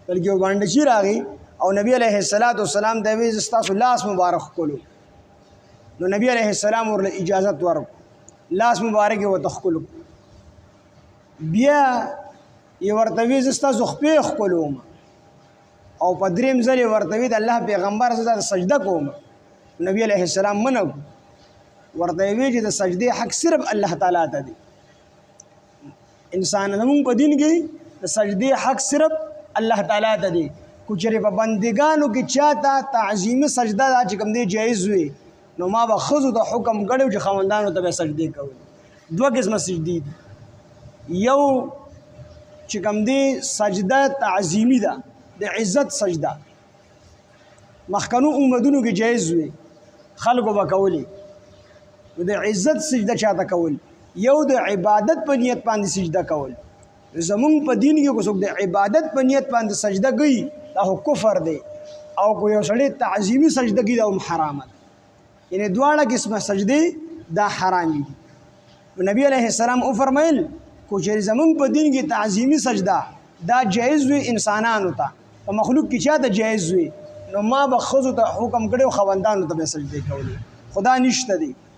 بلکې یو باندې چې راغی او نبی علیه السلام ته ویل ستاسو لاس مبارک کولو نو نبی علیه السلام ورله اجازت ورکړ لاس مبارک یې ورته ښکلو بیا یې ورته ویل ستاسو خپې ښکلوم او په دریم ځل یې ورته ویل الله پیغمبر زه سجده کوم نبی علیه السلام منع ورته ویل چې د سجدې حق صرف الله تعالی ته دی انسان زمونږ په دین کې د سجدې حق صرف الله تعالی ته دی کو چېرې په بندګانو کې چاته تعظیمي سجده دا چې کوم دی جایز وي نو ما به ښځو ته حکم کړی چې خاوندانو ته به سجدې کوي دوه قسمه سجدې دي یو چې کوم دی سجده تعظیمي ده د عزت سجده مخکنو امتونو کې جایز وي خلکو به کولې د عزت سجده چاته کول یو د عبادت په نیت باندې سجده کول زمونږ په دین کې څوک د عبادت په نیت باندې سجده کوي دا کفر دی او کو یو سړی تعظیمي سجده کوي دا هم حرام ده یعنی دواړه قسمه سجدې دا حرام دي نبی علیه السلام او فرمایل کو چې زمونږ په دین کې تعظیمي سجده دا جایز وي انسانانو ته په مخلوق کې چاته جایز وي نو ما به ښځو ته حکم کړی خاوندانو ته به سجدې کولې خدا نشته دی